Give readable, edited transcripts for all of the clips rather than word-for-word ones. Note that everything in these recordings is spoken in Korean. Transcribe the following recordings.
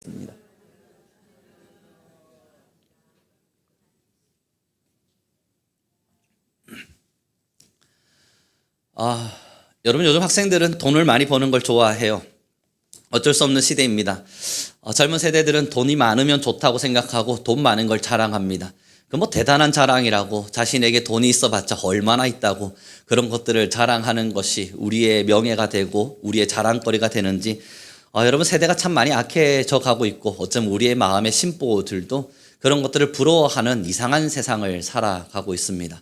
입니다. 여러분 요즘 학생들은 돈을 많이 버는 걸 좋아해요. 어쩔 수 없는 시대입니다. 젊은 세대들은 돈이 많으면 좋다고 생각하고 돈 많은 걸 자랑합니다. 그 뭐 대단한 자랑이라고, 자신에게 돈이 있어봤자 얼마나 있다고 그런 것들을 자랑하는 것이 우리의 명예가 되고 우리의 자랑거리가 되는지 여러분 세대가 참 많이 악해져 가고 있고, 어쩌면 우리의 마음의 심보들도 그런 것들을 부러워하는 이상한 세상을 살아가고 있습니다.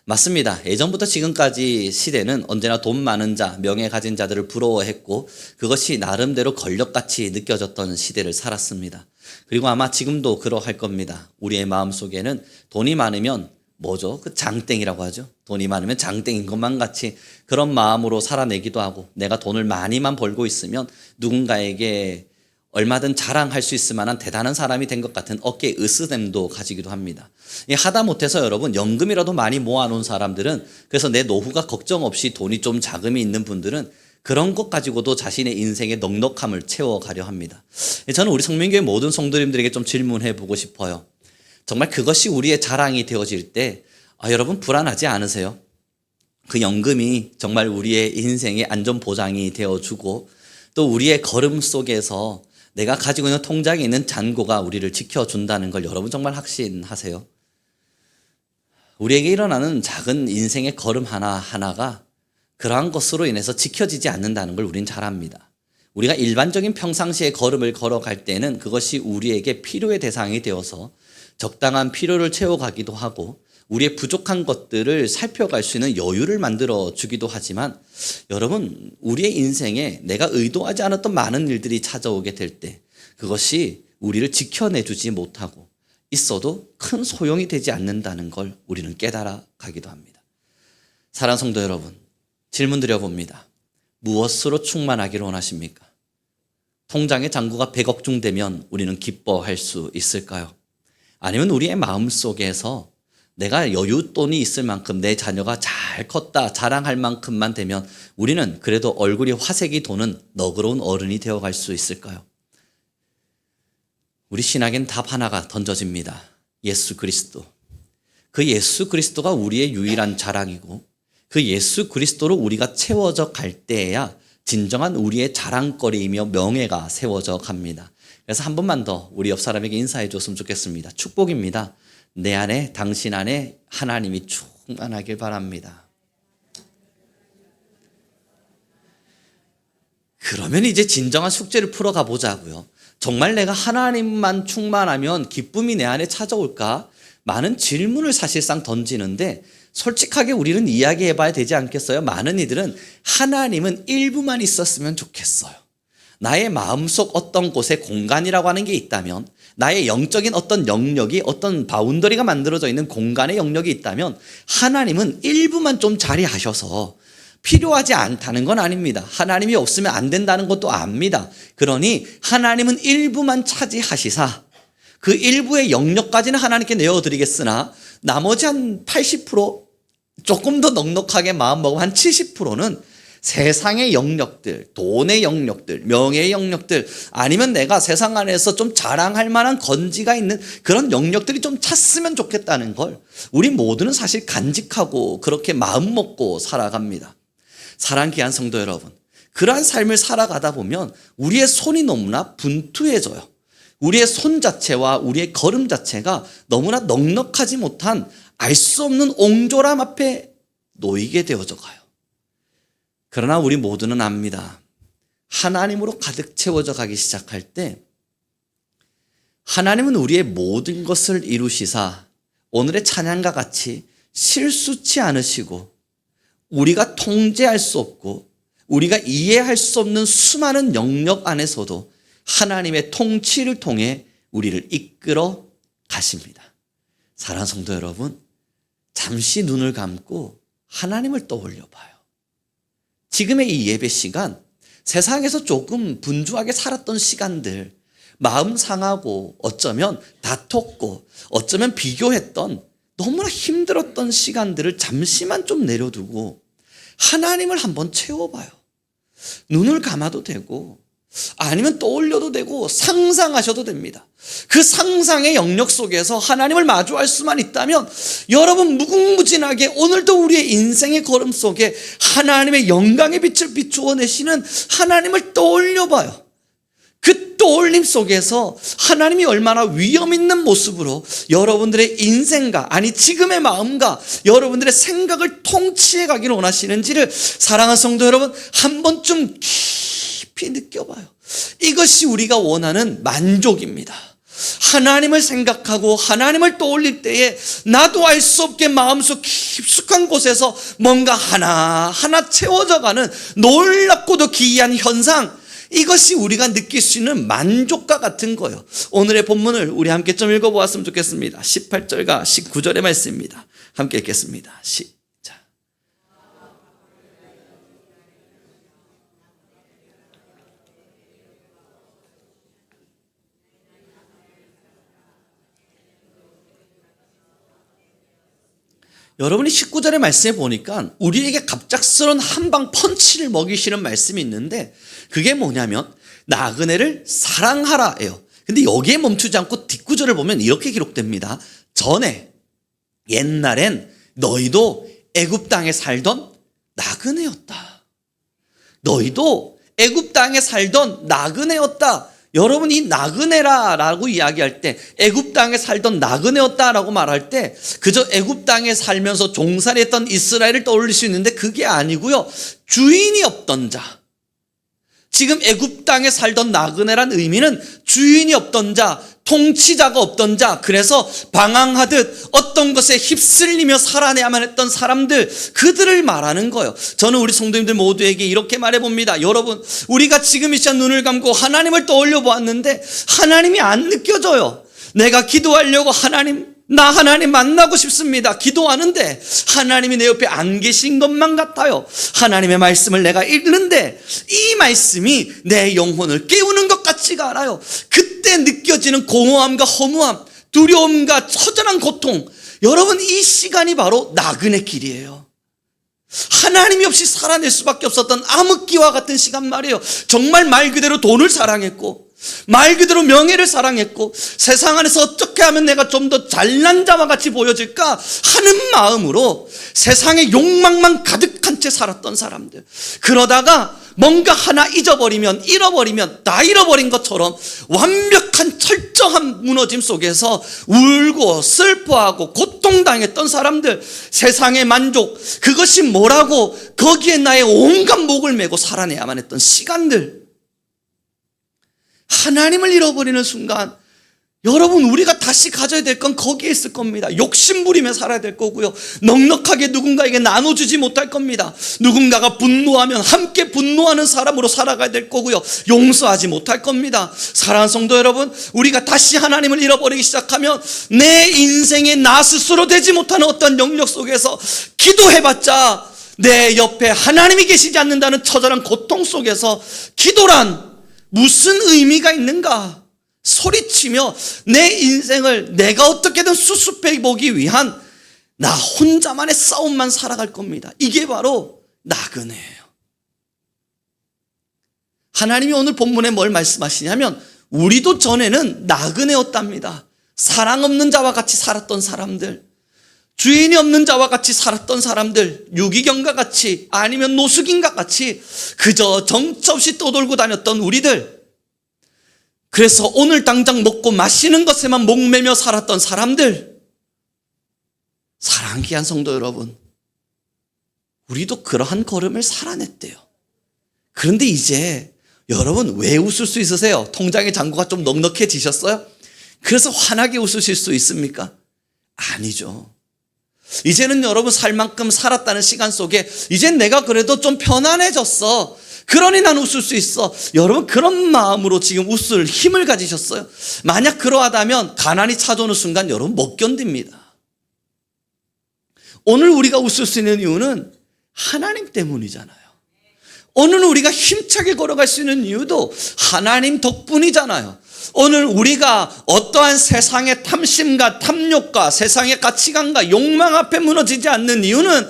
맞습니다. 예전부터 지금까지 시대는 언제나 돈 많은 자, 명예 가진 자들을 부러워했고, 그것이 나름대로 권력같이 느껴졌던 시대를 살았습니다. 그리고 아마 지금도 그러할 겁니다. 우리의 마음속에는 돈이 많으면 뭐죠? 그 장땡이라고 하죠. 돈이 많으면 장땡인 것만 같이 그런 마음으로 살아내기도 하고, 내가 돈을 많이만 벌고 있으면 누군가에게 얼마든 자랑할 수 있을 만한 대단한 사람이 된 것 같은 어깨에 으스댐도 가지기도 합니다. 하다못해서 여러분 연금이라도 많이 모아놓은 사람들은, 그래서 내 노후가 걱정 없이 돈이 좀 자금이 있는 분들은 그런 것 가지고도 자신의 인생의 넉넉함을 채워가려 합니다. 저는 우리 성민교회 모든 성도님들에게 좀 질문해 보고 싶어요. 정말 그것이 우리의 자랑이 되어질 때 여러분 불안하지 않으세요? 그 연금이 정말 우리의 인생의 안전보장이 되어주고, 또 우리의 걸음 속에서 내가 가지고 있는 통장에 있는 잔고가 우리를 지켜준다는 걸 여러분 정말 확신하세요? 우리에게 일어나는 작은 인생의 걸음 하나하나가 그러한 것으로 인해서 지켜지지 않는다는 걸 우린 잘 압니다. 우리가 일반적인 평상시의 걸음을 걸어갈 때는 그것이 우리에게 필요의 대상이 되어서 적당한 필요를 채워가기도 하고, 우리의 부족한 것들을 살펴갈 수 있는 여유를 만들어 주기도 하지만, 여러분 우리의 인생에 내가 의도하지 않았던 많은 일들이 찾아오게 될 때 그것이 우리를 지켜내주지 못하고 있어도 큰 소용이 되지 않는다는 걸 우리는 깨달아 가기도 합니다. 사랑하는 성도 여러분, 질문 드려봅니다. 무엇으로 충만하기를 원하십니까? 통장의 잔고가 100억 중 되면 우리는 기뻐할 수 있을까요? 아니면 우리의 마음속에서 내가 여윳돈이 있을 만큼, 내 자녀가 잘 컸다 자랑할 만큼만 되면 우리는 그래도 얼굴이 화색이 도는 너그러운 어른이 되어갈 수 있을까요? 우리 신학엔 답 하나가 던져집니다. 예수 그리스도. 그 예수 그리스도가 우리의 유일한 자랑이고, 그 예수 그리스도로 우리가 채워져 갈 때에야 진정한 우리의 자랑거리이며 명예가 세워져 갑니다. 그래서 한 번만 더 우리 옆 사람에게 인사해 줬으면 좋겠습니다. 축복입니다. 내 안에, 당신 안에 하나님이 충만하길 바랍니다. 그러면 이제 진정한 숙제를 풀어가 보자고요. 정말 내가 하나님만 충만하면 기쁨이 내 안에 찾아올까? 많은 질문을 사실상 던지는데, 솔직하게 우리는 이야기해 봐야 되지 않겠어요? 많은 이들은 하나님은 일부만 있었으면 좋겠어요. 나의 마음속 어떤 곳에 공간이라고 하는 게 있다면, 나의 영적인 어떤 영역이, 어떤 바운더리가 만들어져 있는 공간의 영역이 있다면 하나님은 일부만 좀 자리하셔서, 필요하지 않다는 건 아닙니다. 하나님이 없으면 안 된다는 것도 압니다. 그러니 하나님은 일부만 차지하시사 그 일부의 영역까지는 하나님께 내어드리겠으나 나머지 한 80%, 조금 더 넉넉하게 마음먹으면 한 70%는 세상의 영역들, 돈의 영역들, 명예의 영역들, 아니면 내가 세상 안에서 좀 자랑할 만한 건지가 있는 그런 영역들이 좀 찼으면 좋겠다는 걸 우리 모두는 사실 간직하고 그렇게 마음먹고 살아갑니다. 사랑 귀한 성도 여러분, 그러한 삶을 살아가다 보면 우리의 손이 너무나 분투해져요. 우리의 손 자체와 우리의 걸음 자체가 너무나 넉넉하지 못한 알 수 없는 옹졸함 앞에 놓이게 되어져 가요. 그러나 우리 모두는 압니다. 하나님으로 가득 채워져 가기 시작할 때 하나님은 우리의 모든 것을 이루시사 오늘의 찬양과 같이 실수치 않으시고, 우리가 통제할 수 없고 우리가 이해할 수 없는 수많은 영역 안에서도 하나님의 통치를 통해 우리를 이끌어 가십니다. 사랑하는 성도 여러분, 잠시 눈을 감고 하나님을 떠올려 봐요. 지금의 이 예배 시간, 세상에서 조금 분주하게 살았던 시간들, 마음 상하고 어쩌면 다퉜고 어쩌면 비교했던 너무나 힘들었던 시간들을 잠시만 좀 내려두고 하나님을 한번 채워봐요. 눈을 감아도 되고 아니면 떠올려도 되고 상상하셔도 됩니다. 그 상상의 영역 속에서 하나님을 마주할 수만 있다면 여러분 무궁무진하게 오늘도 우리의 인생의 걸음 속에 하나님의 영광의 빛을 비추어 내시는 하나님을 떠올려봐요. 그 떠올림 속에서 하나님이 얼마나 위험 있는 모습으로 여러분들의 인생과 아니 지금의 마음과 여러분들의 생각을 통치해 가기를 원하시는지를 사랑하는 성도 여러분 한 번쯤 깊이 느껴봐요. 이것이 우리가 원하는 만족입니다. 하나님을 생각하고 하나님을 떠올릴 때에 나도 알 수 없게 마음속 깊숙한 곳에서 뭔가 하나하나 채워져가는 놀랍고도 기이한 현상, 이것이 우리가 느낄 수 있는 만족과 같은 거예요. 오늘의 본문을 우리 함께 좀 읽어보았으면 좋겠습니다. 18절과 19절의 말씀입니다. 함께 읽겠습니다. 시작. 여러분이 19절의 말씀에 보니까 우리에게 갑작스러운 한방 펀치를 먹이시는 말씀이 있는데 그게 뭐냐면 나그네를 사랑하라예요. 근데 여기에 멈추지 않고 뒷구절을 보면 이렇게 기록됩니다. 전에 옛날엔 너희도 애굽 땅에 살던 나그네였다. 너희도 애굽 땅에 살던 나그네였다. 여러분 이 나그네라라고 이야기할 때 애굽 땅에 살던 나그네였다라고 말할 때 그저 애굽 땅에 살면서 종살이했던 이스라엘을 떠올릴 수 있는데 그게 아니고요. 주인이 없던 자. 지금 애굽 땅에 살던 나그네란 의미는 주인이 없던 자, 통치자가 없던 자, 그래서 방황하듯 어떤 것에 휩쓸리며 살아내야만 했던 사람들, 그들을 말하는 거예요. 저는 우리 성도님들 모두에게 이렇게 말해봅니다. 여러분, 우리가 지금 이 시간 눈을 감고 하나님을 떠올려 보았는데 하나님이 안 느껴져요. 내가 기도하려고 나 하나님 만나고 싶습니다. 기도하는데 하나님이 내 옆에 안 계신 것만 같아요. 하나님의 말씀을 내가 읽는데 이 말씀이 내 영혼을 깨우는 것 같지가 않아요. 그때 느껴지는 공허함과 허무함, 두려움과 처절한 고통, 여러분 이 시간이 바로 나그네 길이에요. 하나님이 없이 살아낼 수밖에 없었던 암흑기와 같은 시간 말이에요. 정말 말 그대로 돈을 사랑했고 말 그대로 명예를 사랑했고 세상 안에서 어떻게 하면 내가 좀 더 잘난 자와 같이 보여질까 하는 마음으로 세상의 욕망만 가득한 채 살았던 사람들, 그러다가 뭔가 하나 잃어버리면 다 잃어버린 것처럼 완벽한 철저한 무너짐 속에서 울고 슬퍼하고 고통당했던 사람들, 세상의 만족 그것이 뭐라고 거기에 나의 온갖 목을 메고 살아내야만 했던 시간들, 하나님을 잃어버리는 순간 여러분 우리가 다시 가져야 될 건 거기에 있을 겁니다. 욕심 부리며 살아야 될 거고요. 넉넉하게 누군가에게 나눠주지 못할 겁니다. 누군가가 분노하면 함께 분노하는 사람으로 살아가야 될 거고요. 용서하지 못할 겁니다. 사랑하는 성도 여러분, 우리가 다시 하나님을 잃어버리기 시작하면 내 인생에 나 스스로 되지 못하는 어떤 영역 속에서 기도해봤자 내 옆에 하나님이 계시지 않는다는 처절한 고통 속에서 기도란 무슨 의미가 있는가 소리치며 내 인생을 내가 어떻게든 수습해 보기 위한 나 혼자만의 싸움만 살아갈 겁니다. 이게 바로 나그네예요. 하나님이 오늘 본문에 뭘 말씀하시냐면 우리도 전에는 나그네였답니다. 사랑 없는 자와 같이 살았던 사람들, 주인이 없는 자와 같이 살았던 사람들, 유기견과 같이 아니면 노숙인과 같이 그저 정처 없이 떠돌고 다녔던 우리들, 그래서 오늘 당장 먹고 마시는 것에만 목매며 살았던 사람들, 사랑하는 귀한 성도 여러분, 우리도 그러한 걸음을 살아냈대요. 그런데 이제 여러분 왜 웃을 수 있으세요? 통장의 잔고가 좀 넉넉해지셨어요? 그래서 환하게 웃으실 수 있습니까? 아니죠. 이제는 여러분 살 만큼 살았다는 시간 속에 이젠 내가 그래도 좀 편안해졌어, 그러니 난 웃을 수 있어. 여러분 그런 마음으로 지금 웃을 힘을 가지셨어요? 만약 그러하다면 가난이 찾아오는 순간 여러분 못 견딥니다. 오늘 우리가 웃을 수 있는 이유는 하나님 때문이잖아요. 오늘 우리가 힘차게 걸어갈 수 있는 이유도 하나님 덕분이잖아요. 오늘 우리가 어떠한 세상의 탐심과 탐욕과 세상의 가치관과 욕망 앞에 무너지지 않는 이유는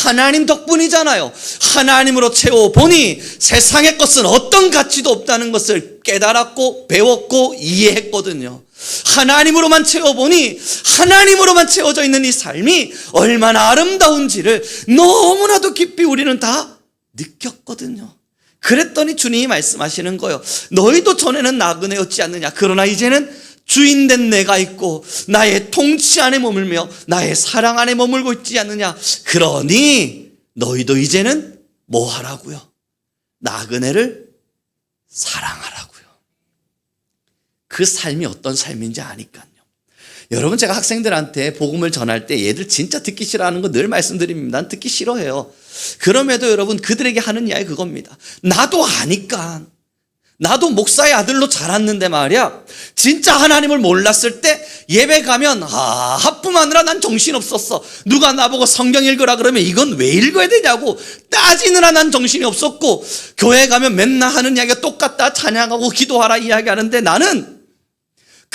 하나님 덕분이잖아요. 하나님으로 채워보니 세상의 것은 어떤 가치도 없다는 것을 깨달았고 배웠고 이해했거든요. 하나님으로만 채워보니 하나님으로만 채워져 있는 이 삶이 얼마나 아름다운지를 너무나도 깊이 우리는 다 느꼈거든요. 그랬더니 주님이 말씀하시는 거예요. 너희도 전에는 나그네였지 않느냐. 그러나 이제는 주인된 내가 있고 나의 통치 안에 머물며 나의 사랑 안에 머물고 있지 않느냐. 그러니 너희도 이제는 뭐 하라고요? 나그네를 사랑하라고요. 그 삶이 어떤 삶인지 아니까요. 여러분, 제가 학생들한테 복음을 전할 때 얘들 진짜 듣기 싫어하는 거 늘 말씀드립니다. 난 듣기 싫어해요. 그럼에도 여러분, 그들에게 하는 이야기 그겁니다. 나도 아니까, 나도 목사의 아들로 자랐는데 말이야, 진짜 하나님을 몰랐을 때 예배 가면 하품하느라 난 정신없었어. 누가 나보고 성경 읽으라 그러면 이건 왜 읽어야 되냐고 따지느라 난 정신이 없었고, 교회 가면 맨날 하는 이야기가 똑같다. 찬양하고 기도하라 이야기하는데 나는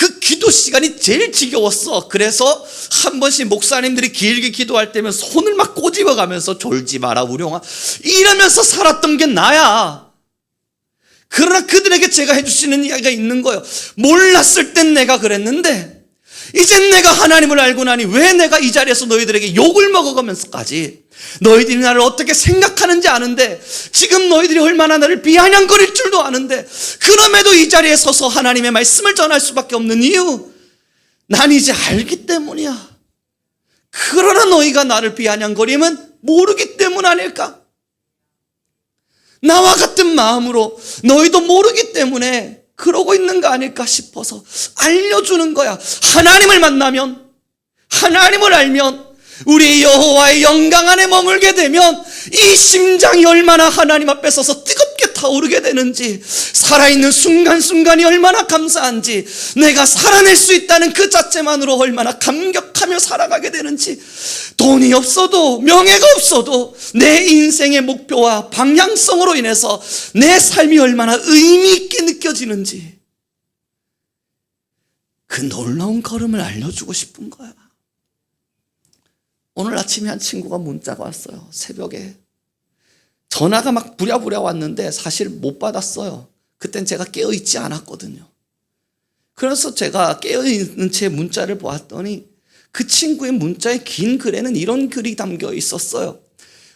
그 기도 시간이 제일 지겨웠어. 그래서 한 번씩 목사님들이 길게 기도할 때면 손을 막 꼬집어 가면서 졸지 마라 우룡아 이러면서 살았던 게 나야. 그러나 그들에게 제가 해주시는 이야기가 있는 거예요. 몰랐을 땐 내가 그랬는데 이젠 내가 하나님을 알고 나니 왜 내가 이 자리에서 너희들에게 욕을 먹어가면서까지 너희들이 나를 어떻게 생각하는지 아는데, 지금 너희들이 얼마나 나를 비아냥거릴 줄도 아는데, 그럼에도 이 자리에 서서 하나님의 말씀을 전할 수밖에 없는 이유, 난 이제 알기 때문이야. 그러나 너희가 나를 비아냥거리면 모르기 때문 아닐까? 나와 같은 마음으로 너희도 모르기 때문에 그러고 있는 거 아닐까 싶어서 알려주는 거야. 하나님을 만나면, 하나님을 알면, 우리 여호와의 영광 안에 머물게 되면 이 심장이 얼마나 하나님 앞에 서서 뜨겁게 타오르게 되는지, 살아있는 순간순간이 얼마나 감사한지, 내가 살아낼 수 있다는 그 자체만으로 얼마나 감격하며 살아가게 되는지, 돈이 없어도 명예가 없어도 내 인생의 목표와 방향성으로 인해서 내 삶이 얼마나 의미 있게 느껴지는지, 그 놀라운 걸음을 알려주고 싶은 거야. 오늘 아침에 한 친구가 문자가 왔어요. 새벽에 전화가 막 부랴부랴 왔는데 사실 못 받았어요. 그땐 제가 깨어있지 않았거든요. 그래서 제가 깨어있는 채 문자를 보았더니 그 친구의 문자의 긴 글에는 이런 글이 담겨 있었어요.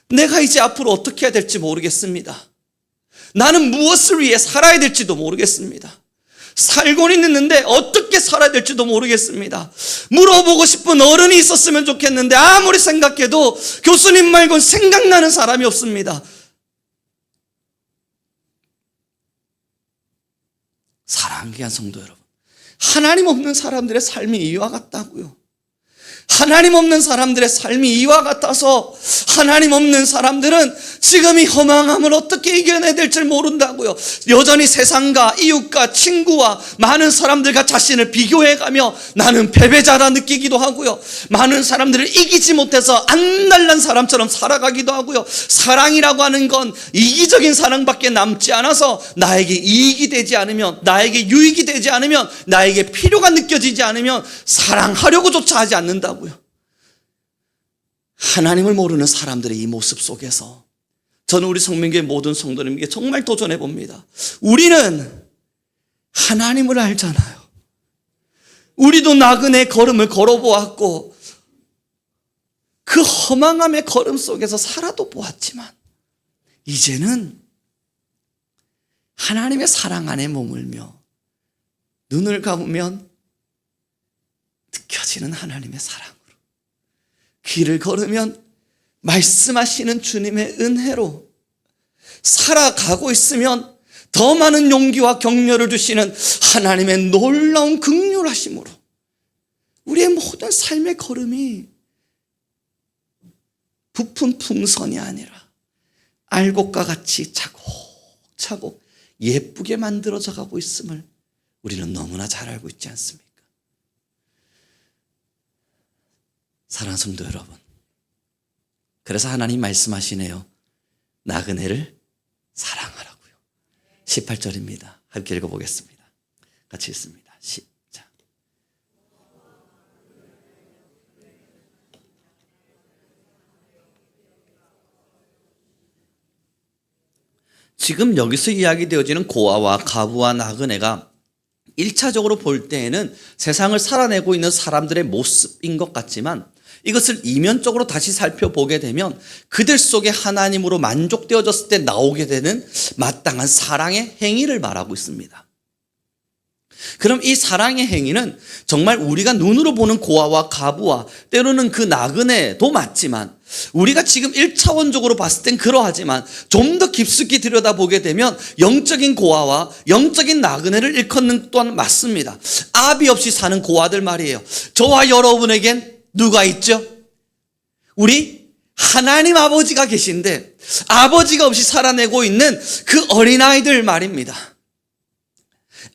내가 이제 앞으로 어떻게 해야 될지 모르겠습니다. 나는 무엇을 위해 살아야 될지도 모르겠습니다. 살고는 있는데 어떻게 살아야 될지도 모르겠습니다. 물어보고 싶은 어른이 있었으면 좋겠는데 아무리 생각해도 교수님 말고는 생각나는 사람이 없습니다. 사랑하는 귀한 성도 여러분, 하나님 없는 사람들의 삶이 이와 같다고요. 하나님 없는 사람들의 삶이 이와 같아서 하나님 없는 사람들은 지금 이 허망함을 어떻게 이겨내야 될지 모른다고요. 여전히 세상과 이웃과 친구와 많은 사람들과 자신을 비교해가며 나는 패배자라 느끼기도 하고요. 많은 사람들을 이기지 못해서 안달난 사람처럼 살아가기도 하고요. 사랑이라고 하는 건 이기적인 사랑밖에 남지 않아서 나에게 이익이 되지 않으면, 나에게 유익이 되지 않으면, 나에게 필요가 느껴지지 않으면 사랑하려고조차 하지 않는다고요. 하나님을 모르는 사람들의 이 모습 속에서 저는 우리 성민교회 모든 성도님에게 정말 도전해 봅니다. 우리는 하나님을 알잖아요. 우리도 나그네 걸음을 걸어보았고 그 허망함의 걸음 속에서 살아도 보았지만 이제는 하나님의 사랑 안에 머물며 눈을 감으면 느껴지는 하나님의 사랑으로, 길을 걸으면 말씀하시는 주님의 은혜로 살아가고 있으면 더 많은 용기와 격려를 주시는 하나님의 놀라운 긍휼하심으로 우리의 모든 삶의 걸음이 부푼 풍선이 아니라 알곡과 같이 차곡차곡 예쁘게 만들어져 가고 있음을 우리는 너무나 잘 알고 있지 않습니까? 사랑하는 성도 여러분, 그래서 하나님 말씀하시네요. 나그네를 사랑하라고요. 18절입니다. 함께 읽어보겠습니다. 같이 읽습니다. 시작. 지금 여기서 이야기되어지는 고아와 가부와 나그네가 1차적으로 볼 때에는 세상을 살아내고 있는 사람들의 모습인 것 같지만 이것을 이면적으로 다시 살펴보게 되면 그들 속에 하나님으로 만족되어졌을 때 나오게 되는 마땅한 사랑의 행위를 말하고 있습니다. 그럼 이 사랑의 행위는 정말 우리가 눈으로 보는 고아와 가부와 때로는 그 나그네도 맞지만 우리가 지금 1차원적으로 봤을 땐 그러하지만 좀 더 깊숙이 들여다보게 되면 영적인 고아와 영적인 나그네를 일컫는 또한 맞습니다. 아비 없이 사는 고아들 말이에요. 저와 여러분에겐 누가 있죠? 우리 하나님 아버지가 계신데 아버지가 없이 살아내고 있는 그 어린아이들 말입니다.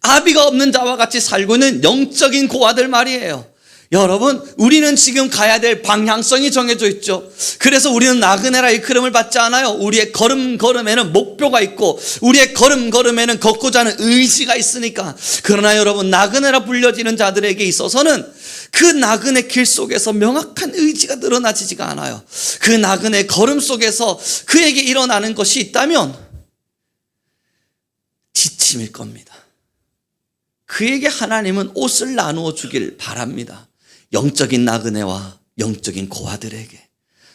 아비가 없는 자와 같이 살고 있는 영적인 고아들 말이에요. 여러분, 우리는 지금 가야 될 방향성이 정해져 있죠. 그래서 우리는 나그네라 일컬음을 받지 않아요. 우리의 걸음걸음에는 목표가 있고 우리의 걸음걸음에는 걷고자 하는 의지가 있으니까. 그러나 여러분, 나그네라 불려지는 자들에게 있어서는 그 나그네 길 속에서 명확한 의지가 드러나지가 않아요. 그 나그네 걸음 속에서 그에게 일어나는 것이 있다면 지침일 겁니다. 그에게 하나님은 옷을 나누어 주길 바랍니다. 영적인 나그네와 영적인 고아들에게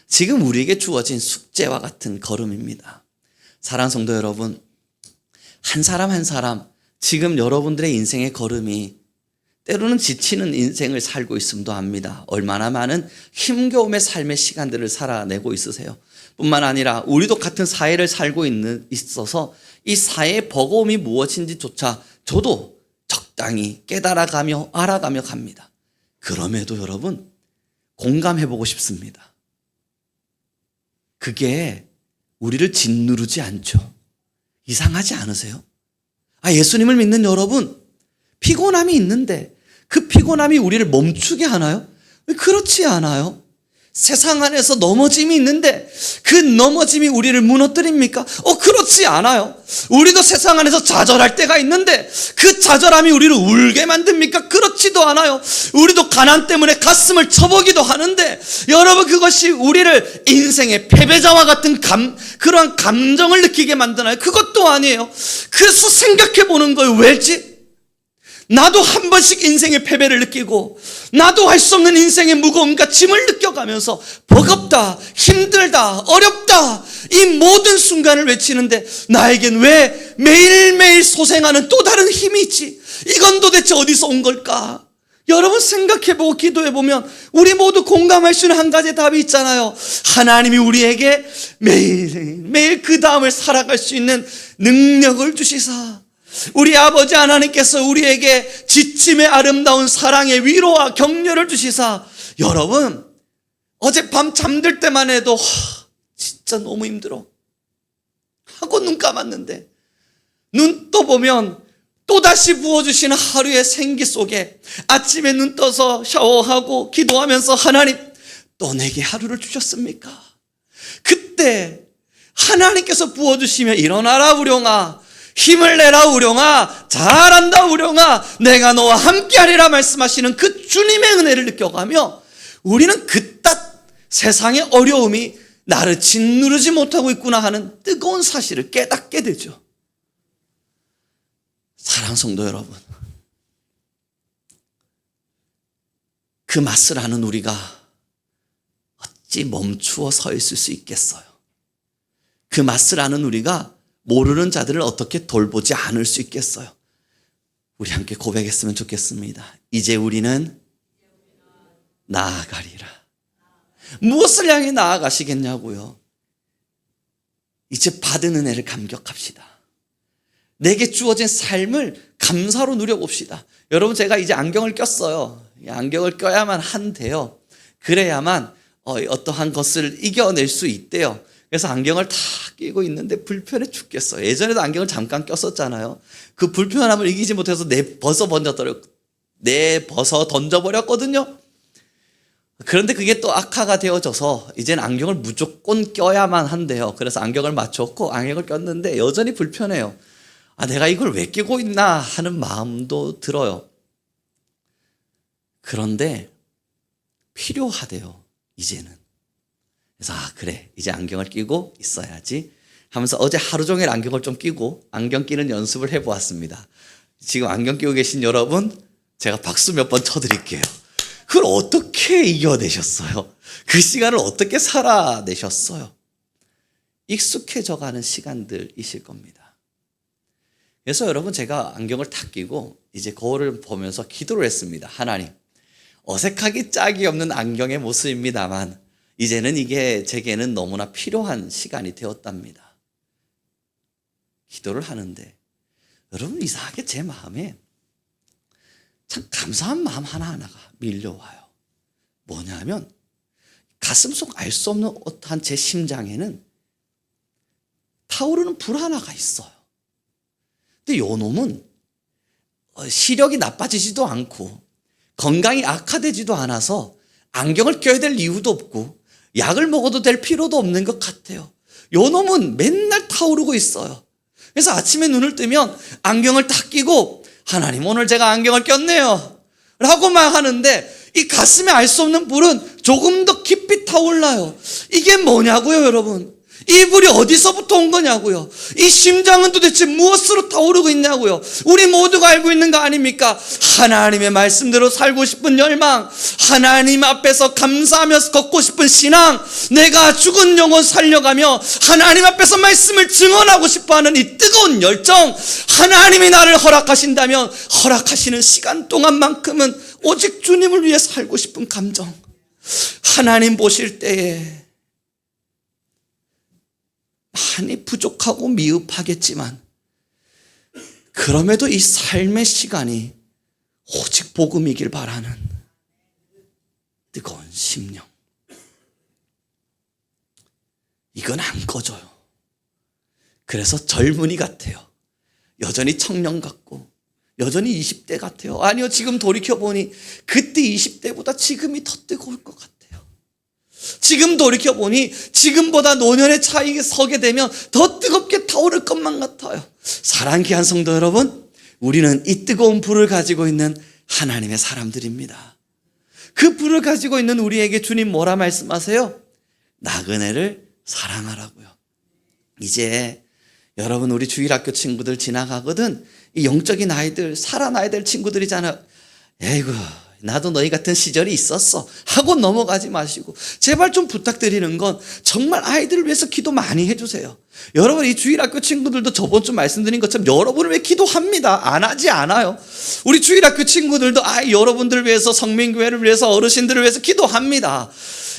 지금 우리에게 주어진 숙제와 같은 걸음입니다. 사랑하는 성도 여러분, 한 사람 한 사람 지금 여러분들의 인생의 걸음이 때로는 지치는 인생을 살고 있음도 압니다. 얼마나 많은 힘겨움의 삶의 시간들을 살아내고 있으세요. 뿐만 아니라 우리도 같은 사회를 살고 있어서 이 사회의 버거움이 무엇인지조차 저도 적당히 깨달아가며 알아가며 갑니다. 그럼에도 여러분, 공감해보고 싶습니다. 그게 우리를 짓누르지 않죠. 이상하지 않으세요? 예수님을 믿는 여러분, 피곤함이 있는데 그 피곤함이 우리를 멈추게 하나요? 그렇지 않아요. 세상 안에서 넘어짐이 있는데 그 넘어짐이 우리를 무너뜨립니까? 그렇지 않아요. 우리도 세상 안에서 좌절할 때가 있는데 그 좌절함이 우리를 울게 만듭니까? 그렇지도 않아요. 우리도 가난 때문에 가슴을 쳐보기도 하는데 여러분, 그것이 우리를 인생의 패배자와 같은 그러한 감정을 느끼게 만드나요? 그것도 아니에요. 그래서 생각해 보는 거예요. 왜지? 나도 한 번씩 인생의 패배를 느끼고 나도 할 수 없는 인생의 무거움과 짐을 느껴가면서 버겁다, 힘들다, 어렵다 이 모든 순간을 외치는데 나에겐 왜 매일매일 소생하는 또 다른 힘이 있지? 이건 도대체 어디서 온 걸까? 여러분, 생각해보고 기도해보면 우리 모두 공감할 수 있는 한 가지 답이 있잖아요. 하나님이 우리에게 매일매일 그 다음을 살아갈 수 있는 능력을 주시사 우리 아버지 하나님께서 우리에게 지침의 아름다운 사랑의 위로와 격려를 주시사 여러분, 어젯밤 잠들 때만 해도 진짜 너무 힘들어 하고 눈 감았는데 눈 떠보면 또다시 부어주시는 하루의 생기 속에 아침에 눈 떠서 샤워하고 기도하면서 하나님, 또 내게 하루를 주셨습니까? 그때 하나님께서 부어주시며 일어나라 우룡아, 힘을 내라 우룡아, 잘한다 우룡아, 내가 너와 함께하리라 말씀하시는 그 주님의 은혜를 느껴가며 우리는 그깟 세상의 어려움이 나를 짓누르지 못하고 있구나 하는 뜨거운 사실을 깨닫게 되죠. 사랑하는 성도 여러분, 그 맛을 아는 우리가 어찌 멈추어 서 있을 수 있겠어요? 그 맛을 아는 우리가 모르는 자들을 어떻게 돌보지 않을 수 있겠어요? 우리 함께 고백했으면 좋겠습니다. 이제 우리는 나아가리라. 무엇을 향해 나아가시겠냐고요? 이제 받은 은혜를 감격합시다. 내게 주어진 삶을 감사로 누려봅시다. 여러분, 제가 이제 안경을 꼈어요. 안경을 껴야만 한대요. 그래야만 어떠한 것을 이겨낼 수 있대요. 그래서 안경을 다 끼고 있는데 불편해 죽겠어요. 예전에도 안경을 잠깐 꼈었잖아요. 그 불편함을 이기지 못해서 내버서 던져버렸거든요. 그런데 그게 또 악화가 되어져서 이제는 안경을 무조건 껴야만 한대요. 그래서 안경을 맞췄고 안경을 꼈는데 여전히 불편해요. 내가 이걸 왜 끼고 있나 하는 마음도 들어요. 그런데 필요하대요, 이제는. 그래서 그래, 이제 안경을 끼고 있어야지 하면서 어제 하루 종일 안경을 좀 끼고 안경 끼는 연습을 해보았습니다. 지금 안경 끼고 계신 여러분, 제가 박수 몇 번 쳐드릴게요. 그걸 어떻게 이겨내셨어요? 그 시간을 어떻게 살아내셨어요? 익숙해져가는 시간들이실 겁니다. 그래서 여러분, 제가 안경을 탁 끼고 이제 거울을 보면서 기도를 했습니다. 하나님, 어색하기 짝이 없는 안경의 모습입니다만 이제는 이게 제게는 너무나 필요한 시간이 되었답니다. 기도를 하는데 여러분, 이상하게 제 마음에 참 감사한 마음 하나하나가 밀려와요. 뭐냐면 가슴속 알 수 없는 어떠한 제 심장에는 타오르는 불 하나가 있어요. 근데 요 놈은 시력이 나빠지지도 않고 건강이 악화되지도 않아서 안경을 껴야 될 이유도 없고 약을 먹어도 될 필요도 없는 것 같아요. 요 놈은 맨날 타오르고 있어요. 그래서 아침에 눈을 뜨면 안경을 딱 끼고 하나님, 오늘 제가 안경을 꼈네요 라고만 하는데 이 가슴에 알 수 없는 불은 조금 더 깊이 타올라요. 이게 뭐냐고요, 여러분? 이 불이 어디서부터 온 거냐고요? 이 심장은 도대체 무엇으로 타오르고 있냐고요? 우리 모두가 알고 있는 거 아닙니까? 하나님의 말씀대로 살고 싶은 열망, 하나님 앞에서 감사하면서 걷고 싶은 신앙, 내가 죽은 영혼 살려가며 하나님 앞에서 말씀을 증언하고 싶어하는 이 뜨거운 열정, 하나님이 나를 허락하신다면 허락하시는 시간 동안만큼은 오직 주님을 위해 살고 싶은 감정, 하나님 보실 때에 많이 부족하고 미흡하겠지만 그럼에도 이 삶의 시간이 오직 복음이길 바라는 뜨거운 심령, 이건 안 꺼져요. 그래서 젊은이 같아요. 여전히 청년 같고 여전히 20대 같아요. 아니요, 지금 돌이켜보니 그때 20대보다 지금이 더 뜨거울 것 같아요. 지금 돌이켜보니 지금보다 노년의 차이에 서게 되면 더 뜨겁게 타오를 것만 같아요. 사랑하는 귀한 성도 여러분, 우리는 이 뜨거운 불을 가지고 있는 하나님의 사람들입니다. 그 불을 가지고 있는 우리에게 주님 뭐라 말씀하세요? 나그네를 사랑하라고요. 이제 여러분, 우리 주일학교 친구들 지나가거든 이 영적인 아이들, 살아나야 될 친구들이잖아요. 에이구, 나도 너희 같은 시절이 있었어 하고 넘어가지 마시고 제발 좀 부탁드리는 건 정말 아이들을 위해서 기도 많이 해주세요. 여러분, 이 주일학교 친구들도 저번 주 말씀드린 것처럼 여러분을 위해 기도합니다. 안 하지 않아요. 우리 주일학교 친구들도 여러분들을 위해서, 성민교회를 위해서, 어르신들을 위해서 기도합니다.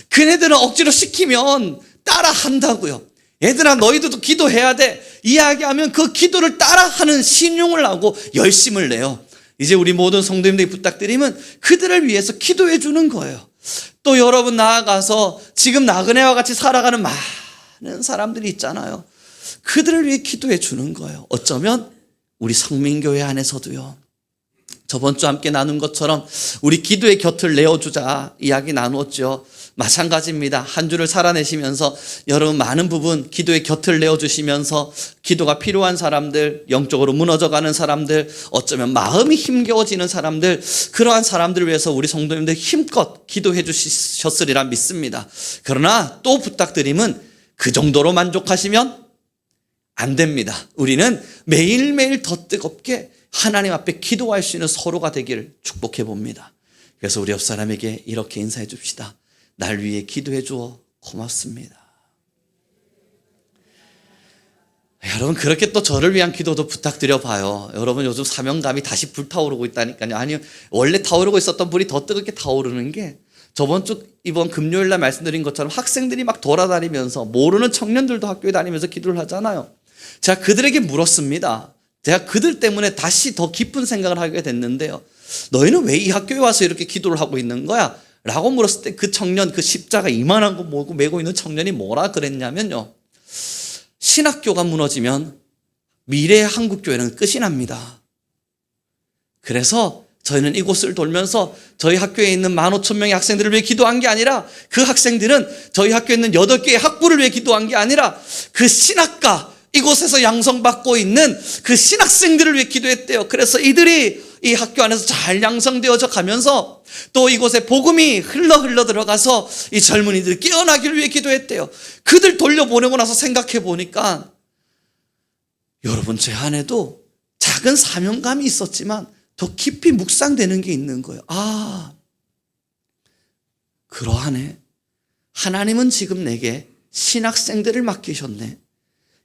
그네들은 억지로 시키면 따라 한다고요. 얘들아, 너희들도 기도해야 돼 이야기하면 그 기도를 따라하는 신용을 하고 열심을 내요. 이제 우리 모든 성도님들이 부탁드리면 그들을 위해서 기도해 주는 거예요. 또 여러분, 나아가서 지금 나그네와 같이 살아가는 많은 사람들이 있잖아요. 그들을 위해 기도해 주는 거예요. 어쩌면 우리 성민교회 안에서도요, 저번 주 함께 나눈 것처럼 우리 기도의 곁을 내어주자 이야기 나누었죠. 마찬가지입니다. 한 주를 살아내시면서 여러분 많은 부분 기도의 곁을 내어주시면서 기도가 필요한 사람들, 영적으로 무너져가는 사람들, 어쩌면 마음이 힘겨워지는 사람들, 그러한 사람들을 위해서 우리 성도님들 힘껏 기도해 주셨으리라 믿습니다. 그러나 또 부탁드림은 그 정도로 만족하시면 안 됩니다. 우리는 매일매일 더 뜨겁게 하나님 앞에 기도할 수 있는 서로가 되기를 축복해 봅니다. 그래서 우리 옆 사람에게 이렇게 인사해 줍시다. 날 위해 기도해 주어 고맙습니다. 여러분, 그렇게 또 저를 위한 기도도 부탁드려 봐요. 여러분, 요즘 사명감이 다시 불타오르고 있다니까요. 아니요, 원래 타오르고 있었던 불이 더 뜨겁게 타오르는 게, 이번 금요일 날 말씀드린 것처럼 학생들이 막 돌아다니면서, 모르는 청년들도 학교에 다니면서 기도를 하잖아요. 제가 그들에게 물었습니다. 제가 그들 때문에 다시 더 깊은 생각을 하게 됐는데요. 너희는 왜 이 학교에 와서 이렇게 기도를 하고 있는 거야? 라고 물었을 때 그 청년, 그 십자가 이만한 거 메고 있는 청년이 뭐라 그랬냐면요, 신학교가 무너지면 미래의 한국교회는 끝이 납니다. 그래서 저희는 이곳을 돌면서 저희 학교에 있는 15,000명의 학생들을 위해 기도한 게 아니라, 그 학생들은 저희 학교에 있는 8개의 학부를 위해 기도한 게 아니라 그 신학과 이곳에서 양성받고 있는 그 신학생들을 위해 기도했대요. 그래서 이들이 이 학교 안에서 잘 양성되어져 가면서 또 이곳에 복음이 흘러 들어가서 이 젊은이들이 깨어나기를 위해 기도했대요. 그들 돌려보내고 나서 생각해 보니까 여러분, 제 안에도 작은 사명감이 있었지만 더 깊이 묵상되는 게 있는 거예요. 그러하네. 하나님은 지금 내게 신학생들을 맡기셨네.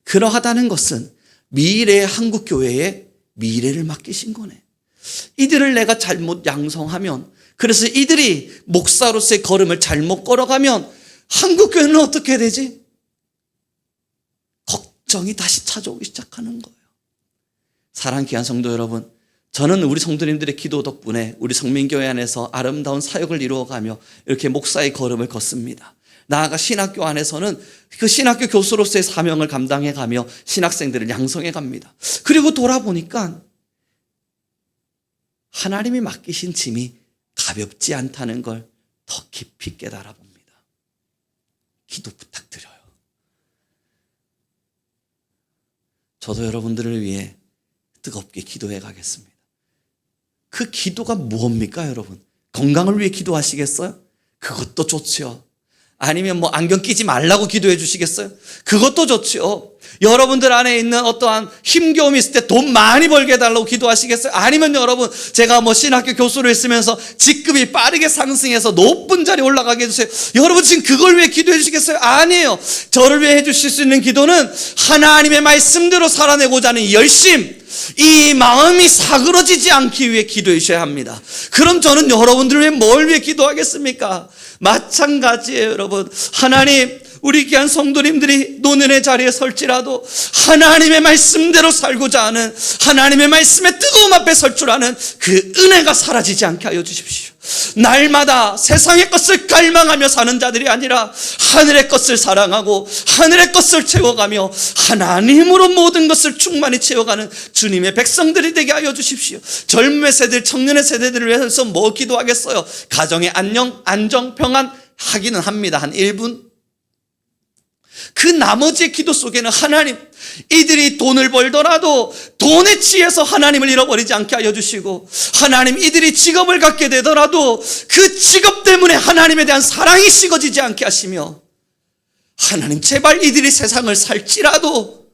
그러하다는 것은 미래의 한국교회의 미래를 맡기신 거네. 이들을 내가 잘못 양성하면, 그래서 이들이 목사로서의 걸음을 잘못 걸어가면 한국교회는 어떻게 되지? 걱정이 다시 찾아오기 시작하는 거예요. 사랑하는 귀한 성도 여러분, 저는 우리 성도님들의 기도 덕분에 우리 성민교회 안에서 아름다운 사역을 이루어가며 이렇게 목사의 걸음을 걷습니다. 나아가 신학교 안에서는 그 신학교 교수로서의 사명을 감당해가며 신학생들을 양성해 갑니다. 그리고 돌아보니까 하나님이 맡기신 짐이 가볍지 않다는 걸 더 깊이 깨달아 봅니다. 기도 부탁드려요. 저도 여러분들을 위해 뜨겁게 기도해 가겠습니다. 그 기도가 뭡니까, 여러분? 건강을 위해 기도하시겠어요? 그것도 좋죠. 아니면 안경 끼지 말라고 기도해 주시겠어요? 그것도 좋죠. 여러분들 안에 있는 어떠한 힘겨움이 있을 때 돈 많이 벌게 해달라고 기도하시겠어요? 아니면 여러분, 제가 신학교 교수로 있으면서 직급이 빠르게 상승해서 높은 자리에 올라가게 해주세요. 여러분, 지금 그걸 위해 기도해 주시겠어요? 아니에요. 저를 위해 해주실 수 있는 기도는 하나님의 말씀대로 살아내고자 하는 열심, 이 마음이 사그러지지 않기 위해 기도해 주셔야 합니다. 그럼 저는 여러분들을 위해 뭘 위해 기도하겠습니까? 마찬가지예요, 여러분. 하나님, 우리 귀한 성도님들이 노년의 자리에 설지라도 하나님의 말씀대로 살고자 하는, 하나님의 말씀의 뜨거움 앞에 설 줄 아는 그 은혜가 사라지지 않게 하여 주십시오. 날마다 세상의 것을 갈망하며 사는 자들이 아니라 하늘의 것을 사랑하고 하늘의 것을 채워가며 하나님으로 모든 것을 충만히 채워가는 주님의 백성들이 되게 하여 주십시오. 젊은 세대, 청년의 세대들을 위해서 뭐 기도하겠어요? 가정의 안정, 평안 하기는 합니다. 한 1분. 그 나머지의 기도 속에는 하나님, 이들이 돈을 벌더라도 돈에 취해서 하나님을 잃어버리지 않게 하여 주시고, 하나님, 이들이 직업을 갖게 되더라도 그 직업 때문에 하나님에 대한 사랑이 식어지지 않게 하시며, 하나님, 제발 이들이 세상을 살지라도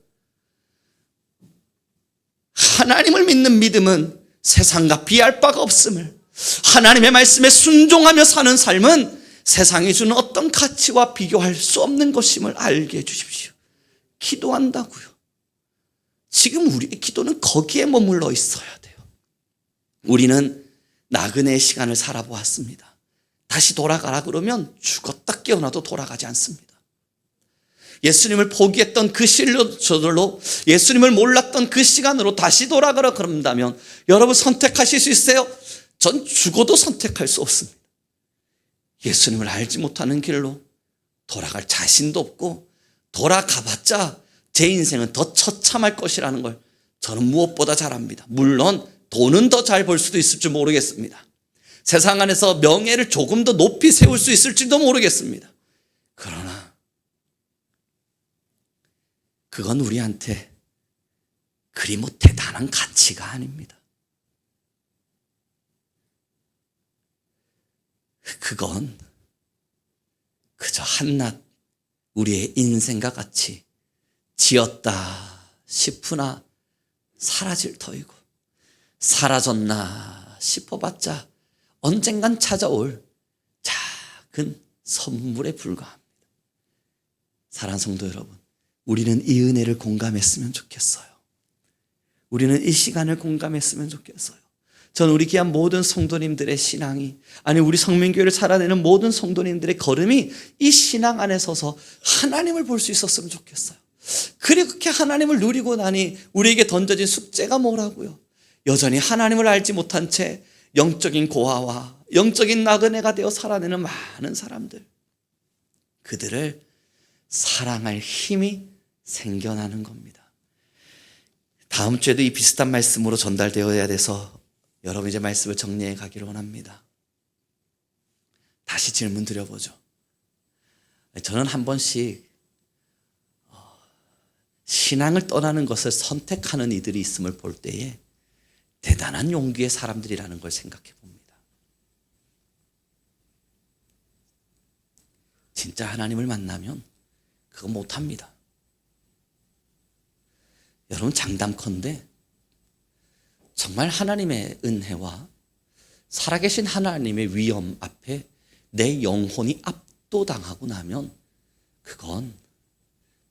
하나님을 믿는 믿음은 세상과 비할 바가 없음을, 하나님의 말씀에 순종하며 사는 삶은 세상이 주는 어떤 가치와 비교할 수 없는 것임을 알게 해주십시오. 기도한다고요. 지금 우리의 기도는 거기에 머물러 있어야 돼요. 우리는 나그네의 시간을 살아보았습니다. 다시 돌아가라 그러면 죽었다 깨어나도 돌아가지 않습니다. 예수님을 포기했던 그 시절로, 예수님을 몰랐던 그 시간으로 다시 돌아가라 그런다면 여러분 선택하실 수 있어요? 전 죽어도 선택할 수 없습니다. 예수님을 알지 못하는 길로 돌아갈 자신도 없고, 돌아가봤자 제 인생은 더 처참할 것이라는 걸 저는 무엇보다 잘 압니다. 물론 돈은 더 잘 벌 수도 있을지 모르겠습니다. 세상 안에서 명예를 조금 더 높이 세울 수 있을지도 모르겠습니다. 그러나 그건 우리한테 그리 대단한 가치가 아닙니다. 그건 그저 한낱 우리의 인생과 같이 지었다 싶으나 사라질 터이고, 사라졌나 싶어봤자 언젠간 찾아올 작은 선물에 불과합니다. 사랑하는 성도 여러분, 우리는 이 은혜를 공감했으면 좋겠어요. 우리는 이 시간을 공감했으면 좋겠어요. 저는 우리 귀한 모든 성도님들의 신앙이, 아니 우리 성민교회를 살아내는 모든 성도님들의 걸음이 이 신앙 안에 서서 하나님을 볼 수 있었으면 좋겠어요. 그렇게 하나님을 누리고 나니 우리에게 던져진 숙제가 뭐라고요? 여전히 하나님을 알지 못한 채 영적인 고아와 영적인 나그네가 되어 살아내는 많은 사람들, 그들을 사랑할 힘이 생겨나는 겁니다. 다음 주에도 이 비슷한 말씀으로 전달되어야 돼서 여러분 이제 말씀을 정리해 가기를 원합니다. 다시 질문 드려보죠. 저는 한 번씩 신앙을 떠나는 것을 선택하는 이들이 있음을 볼 때에 대단한 용기의 사람들이라는 걸 생각해 봅니다. 진짜 하나님을 만나면 그거 못합니다. 여러분, 장담컨대 정말 하나님의 은혜와 살아계신 하나님의 위엄 앞에 내 영혼이 압도당하고 나면 그건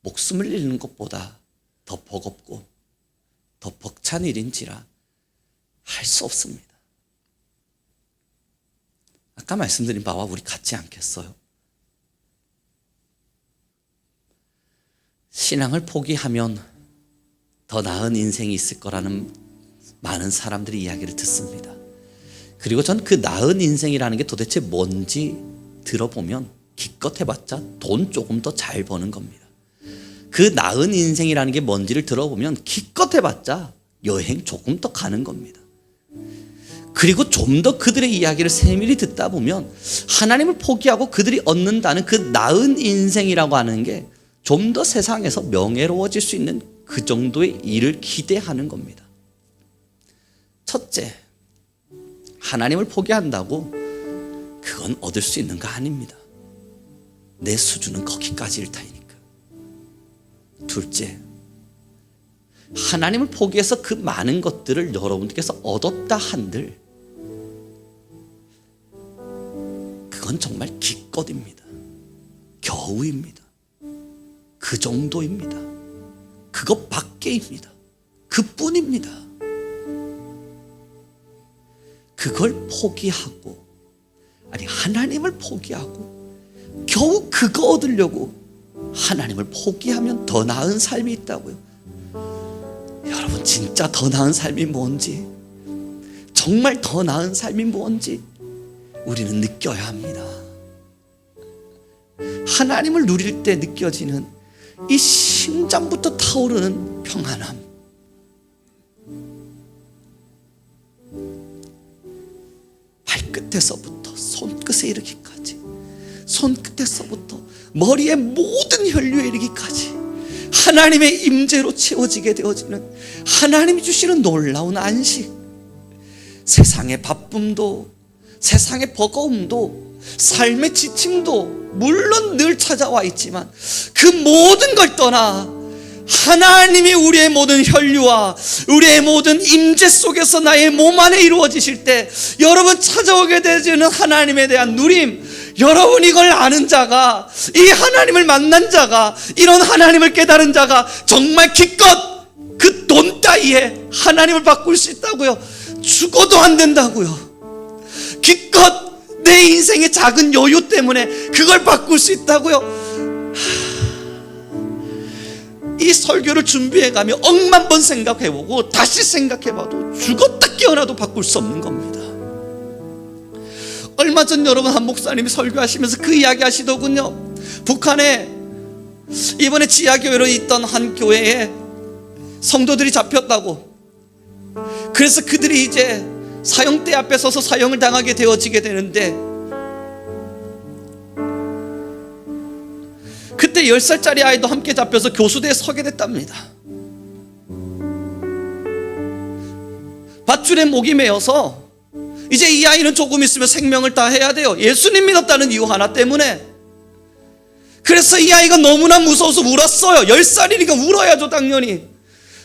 목숨을 잃는 것보다 더 버겁고 더 벅찬 일인지라 할 수 없습니다. 아까 말씀드린 바와 우리 같지 않겠어요? 신앙을 포기하면 더 나은 인생이 있을 거라는 많은 사람들이 이야기를 듣습니다. 그리고 전 그 나은 인생이라는 게 도대체 뭔지 들어보면 기껏 해봤자 돈 조금 더 잘 버는 겁니다. 그 나은 인생이라는 게 뭔지를 들어보면 기껏 해봤자 여행 조금 더 가는 겁니다. 그리고 좀 더 그들의 이야기를 세밀히 듣다 보면 하나님을 포기하고 그들이 얻는다는 그 나은 인생이라고 하는 게 좀 더 세상에서 명예로워질 수 있는 그 정도의 일을 기대하는 겁니다. 첫째, 하나님을 포기한다고 그건 얻을 수 있는 거 아닙니다. 내 수준은 거기까지일 터이니까. 둘째, 하나님을 포기해서 그 많은 것들을 여러분께서 얻었다 한들 그건 정말 기껏입니다. 겨우입니다. 그 정도입니다. 그것 밖에입니다. 그뿐입니다. 그걸 포기하고, 아니 하나님을 포기하고 겨우 그거 얻으려고 하나님을 포기하면 더 나은 삶이 있다고요. 여러분, 진짜 더 나은 삶이 뭔지, 정말 더 나은 삶이 뭔지 우리는 느껴야 합니다. 하나님을 누릴 때 느껴지는 이 심장부터 타오르는 평안함, 발끝에서부터 손끝에 이르기까지, 손끝에서부터 머리의 모든 혈류에 이르기까지 하나님의 임재로 채워지게 되어지는 하나님이 주시는 놀라운 안식. 세상의 바쁨도, 세상의 버거움도, 삶의 지침도 물론 늘 찾아와 있지만 그 모든 걸 떠나 하나님이 우리의 모든 혈류와 우리의 모든 임재 속에서 나의 몸 안에 이루어지실 때 여러분 찾아오게 되는 하나님에 대한 누림, 여러분 이걸 아는 자가, 이 하나님을 만난 자가, 이런 하나님을 깨달은 자가 정말 기껏 그 돈 따위에 하나님을 바꿀 수 있다고요. 죽어도 안 된다고요. 기껏 내 인생의 작은 여유 때문에 그걸 바꿀 수 있다고요. 이 설교를 준비해가며 억만 번 생각해보고 다시 생각해봐도 죽었다 깨어나도 바꿀 수 없는 겁니다. 얼마 전 여러분 한 목사님이 설교하시면서 그 이야기 하시더군요. 북한에 이번에 지하교회로 있던 한 교회에 성도들이 잡혔다고. 그래서 그들이 이제 사형대 앞에 서서 사형을 당하게 되어지게 되는데, 그때 10살짜리 아이도 함께 잡혀서 교수대에 서게 됐답니다. 밧줄에 목이 매여서 이제 이 아이는 조금 있으면 생명을 다해야 돼요. 예수님 믿었다는 이유 하나 때문에. 그래서 이 아이가 너무나 무서워서 울었어요. 10살이니까 울어야죠 당연히.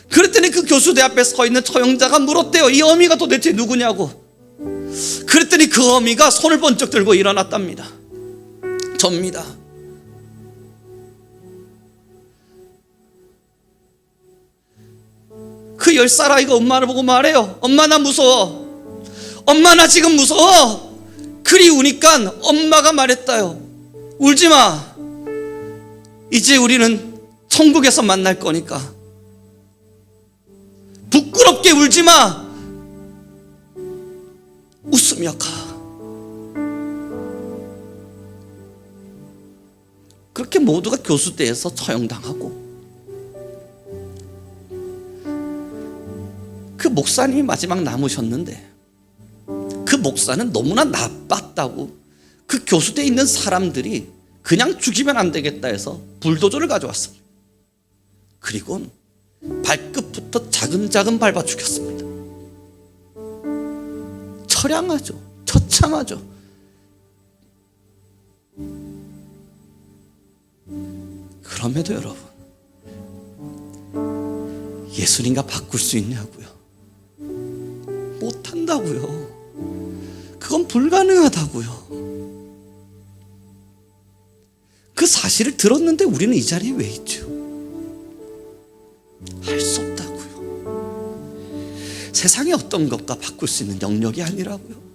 그랬더니 그 교수대 앞에 서 있는 처형자가 물었대요. 이 어미가 도대체 누구냐고. 그랬더니 그 어미가 손을 번쩍 들고 일어났답니다. 접니다. 그 10살 아이가 엄마를 보고 말해요. 엄마 나 무서워. 엄마 나 지금 무서워. 그리 우니까 엄마가 말했다요. 울지마. 이제 우리는 천국에서 만날 거니까 부끄럽게 울지마. 웃으며 가. 그렇게 모두가 교수대에서 처형당하고, 그 목사님이 마지막 남으셨는데 그 목사는 너무나 나빴다고 그 교수대에 있는 사람들이 그냥 죽이면 안 되겠다 해서 불도저를 가져왔습니다. 그리고 발끝부터 차근차근 밟아 죽였습니다. 처량하죠. 처참하죠. 그럼에도 여러분, 예수님과 바꿀 수 있냐고요? 못한다고요. 그건 불가능하다고요. 그 사실을 들었는데 우리는 이 자리에 왜 있죠? 할 수 없다고요. 세상의 어떤 것과 바꿀 수 있는 영역이 아니라고요.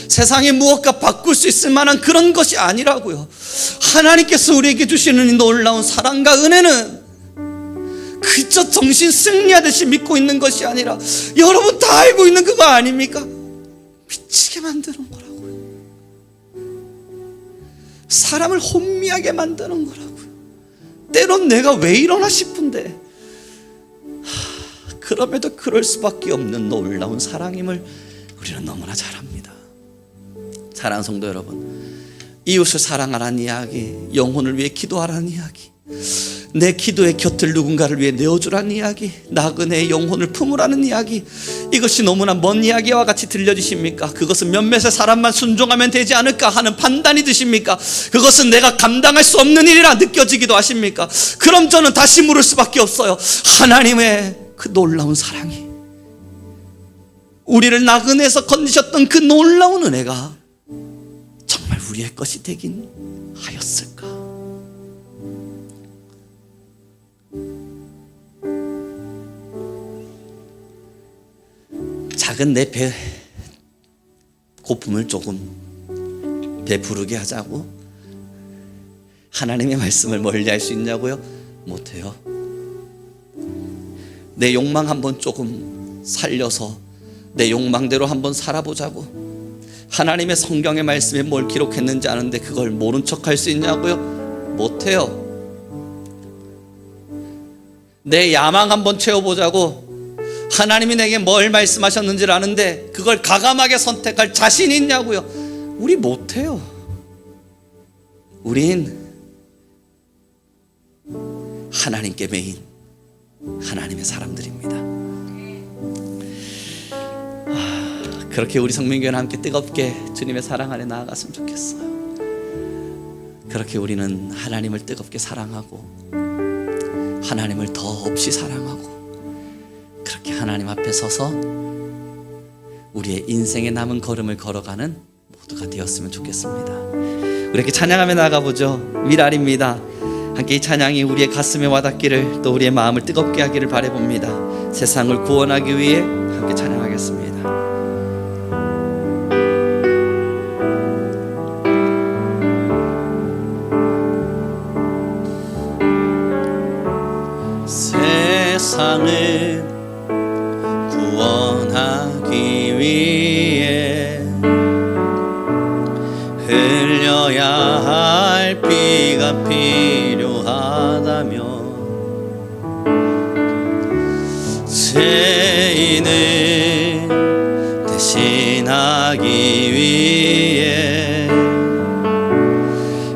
세상의 무엇과 바꿀 수 있을 만한 그런 것이 아니라고요. 하나님께서 우리에게 주시는 이 놀라운 사랑과 은혜는 그저 정신 승리하듯이 믿고 있는 것이 아니라 여러분 다 알고 있는 그거 아닙니까? 미치게 만드는 거라고요. 사람을 혼미하게 만드는 거라고요. 때론 내가 왜 이러나 싶은데 그럼에도 그럴 수밖에 없는 놀라운 사랑임을 우리는 너무나 잘 압니다. 사랑하는 성도 여러분, 이웃을 사랑하라는 이야기, 영혼을 위해 기도하라는 이야기, 내 기도의 곁을 누군가를 위해 내어주라는 이야기, 나그네의 영혼을 품으라는 이야기, 이것이 너무나 먼 이야기와 같이 들려지십니까? 그것은 몇몇의 사람만 순종하면 되지 않을까 하는 판단이 드십니까? 그것은 내가 감당할 수 없는 일이라 느껴지기도 하십니까? 그럼 저는 다시 물을 수밖에 없어요. 하나님의 그 놀라운 사랑이, 우리를 나그네에서 건지셨던 그 놀라운 은혜가 정말 우리의 것이 되긴 하였을까? 작은 내 배 고픔을 조금 배부르게 하자고 하나님의 말씀을 멀리할 수 있냐고요? 못해요. 내 욕망 한번 조금 살려서 내 욕망대로 한번 살아보자고 하나님의 성경의 말씀에 뭘 기록했는지 아는데 그걸 모른 척 할 수 있냐고요? 못해요. 내 야망 한번 채워보자고 하나님이 내게 뭘 말씀하셨는지를 아는데 그걸 가감하게 선택할 자신이 있냐고요? 우리 못해요. 우린 하나님께 매인 하나님의 사람들입니다. 그렇게 우리 성민교회는 함께 뜨겁게 주님의 사랑 안에 나아갔으면 좋겠어요. 그렇게 우리는 하나님을 뜨겁게 사랑하고 하나님을 더 없이 사랑하고 그렇게 하나님 앞에 서서 우리의 인생의 남은 걸음을 걸어가는 모두가 되었으면 좋겠습니다. 우리 이렇게 찬양하며 나가보죠. 미랄입니다. 함께 이 찬양이 우리의 가슴에 와닿기를, 또 우리의 마음을 뜨겁게 하기를 바라봅니다. 세상을 구원하기 위해 함께 찬양하겠습니다. 세상을 구원하기 위해 흘려야 할 피가 필요하다면 죄인을 대신하기 위해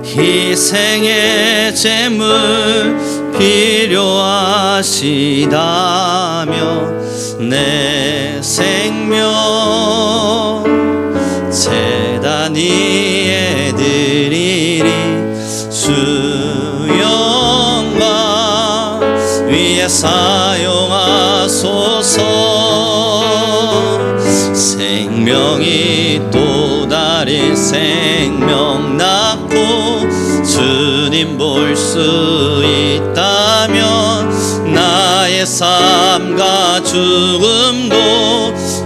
희생의 제물 필요하시다면 내 생명 제단 위에 드리리. 주 영광 위에 사용하소서. 생명이 또 다른 생명 낳고 주님 볼 수 있다면 나의 삶과 죽음도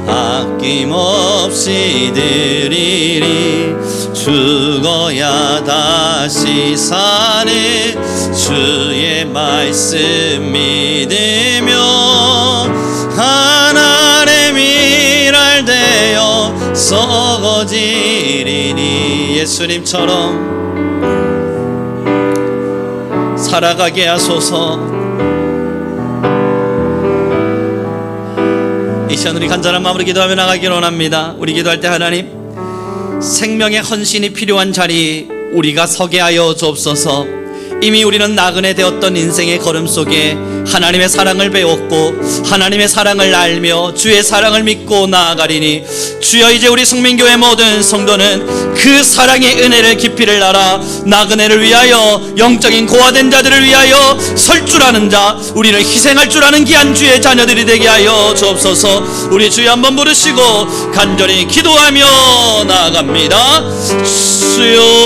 아낌없이 드리리. 죽어야 다시 사는 주의 말씀 믿으며 하나님의 미랄 되어 썩어지리니. 예수님처럼 살아가게 하소서. 이 시간 우리 간절한 마음으로 기도하며 나가기를 원합니다. 우리 기도할 때 하나님, 생명의 헌신이 필요한 자리 우리가 서게 하여 주옵소서. 이미 우리는 나그네 되었던 인생의 걸음 속에 하나님의 사랑을 배웠고 하나님의 사랑을 알며 주의 사랑을 믿고 나아가리니 주여, 이제 우리 성민교회 모든 성도는 그 사랑의 은혜를 깊이를 알아 나그네를 위하여, 영적인 고아된 자들을 위하여 설 줄 아는 자, 우리는 희생할 줄 아는 귀한 주의 자녀들이 되게 하여 주옵소서. 우리 주여 한번 부르시고 간절히 기도하며 나아갑니다. 주여.